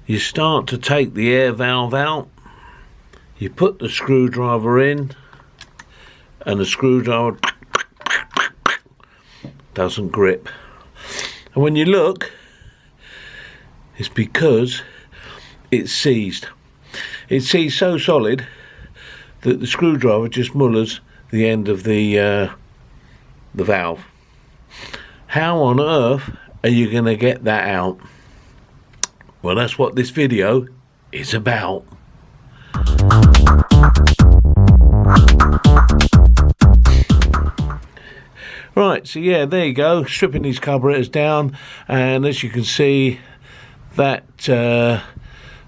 you start to take the air valve out, you put the screwdriver in, and the screwdriver doesn't grip. And when you look, it's because it's seized. It's seized so solid that the screwdriver just mullers the end of the valve. How on earth are you going to get that out? Well, that's what this video is about. Right, so yeah, there you go, stripping these carburetors down, and as you can see, that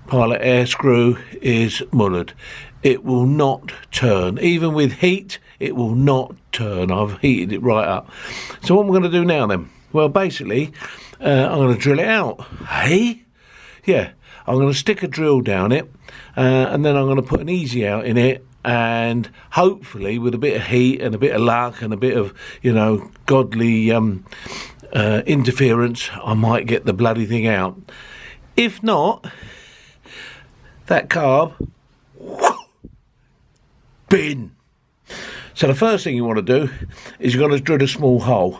pilot air screw is mullered. It will not turn. Even with heat, it will not turn. I've heated it right up. So what am I going to do now then? Well, basically, I'm going to drill it out. Hey? Yeah, I'm going to stick a drill down it, and then I'm going to put an easy out in it, and hopefully with a bit of heat and a bit of luck and a bit of, you know, godly interference, I might get the bloody thing out. If not, that carb, bin. So the first thing you want to do is you're going to drill a small hole.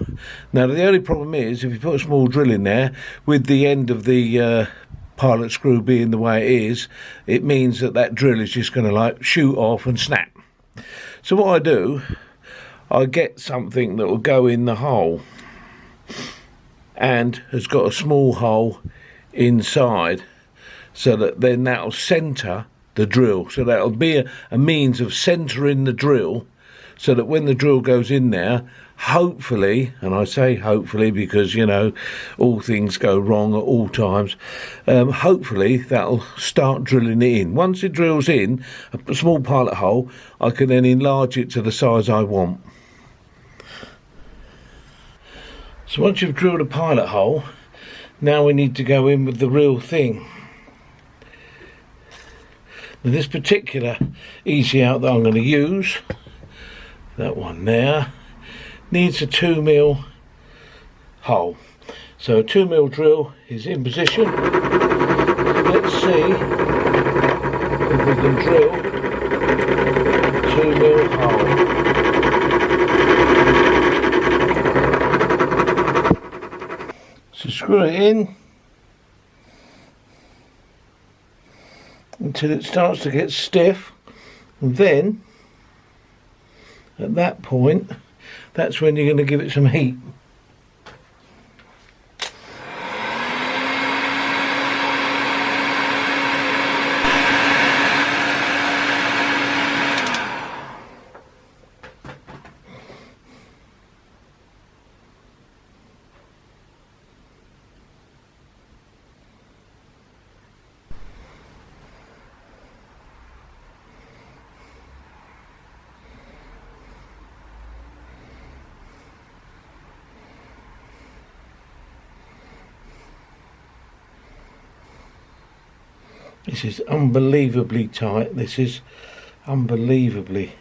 Now the only problem is, if you put a small drill in there, with the end of the pilot screw being the way it is, it means that that drill is just going to like shoot off and snap. So what I do, I get something that will go in the hole and has got a small hole inside, so that then that'll centre the drill. So that'll be a means of centering the drill, so that when the drill goes in there, hopefully, and I say hopefully because, you know, all things go wrong at all times, hopefully that'll start drilling it in. Once it drills in a small pilot hole, I can then enlarge it to the size I want. So once you've drilled a pilot hole, now we need to go in with the real thing. Now this particular easy out that I'm going to use, that one there, needs a 2mm hole. So a 2mm drill is in position. Let's see if we can drill a 2mm hole. So screw it in until it starts to get stiff, and then at that point, that's when you're going to give it some heat. This is unbelievably tight. This is unbelievably.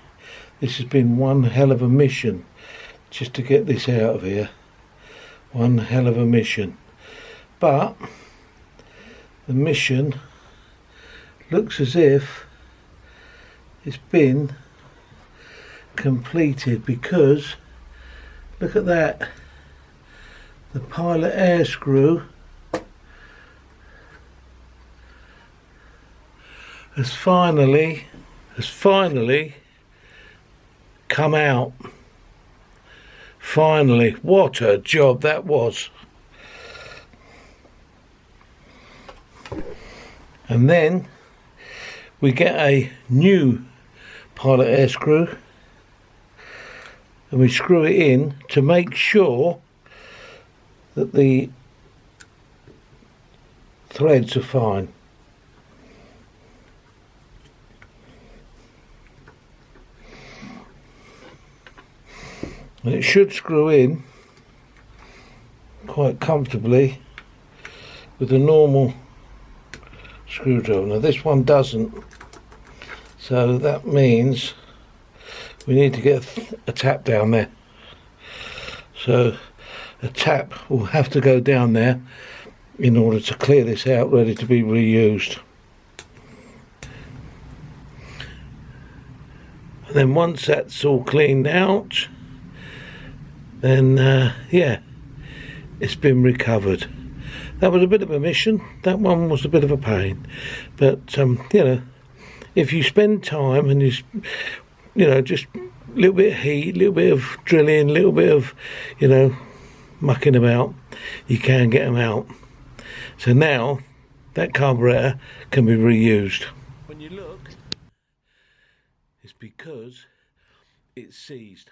This has been one hell of a mission just to get this out of here. One hell of a mission. But the mission looks as if it's been completed, because look at that. The pilot air screw has finally come out. Finally. What a job that was. And then we get a new pilot air screw, and we screw it in to make sure that the threads are fine. And it should screw in quite comfortably with a normal screwdriver. Now this one doesn't, so that means we need to get a tap down there. So a tap will have to go down there, in order to clear this out, ready to be reused. And then once that's all cleaned out, then yeah, it's been recovered. That was a bit of a mission. That one was a bit of a pain, but you know, if you spend time and you know, just a little bit of heat, a little bit of drilling, a little bit of, you know, mucking about, you can get them out. So now that carburetor can be reused. When you look, it's because it's seized.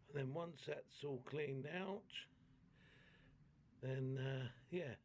And then once that's all cleaned out, then yeah,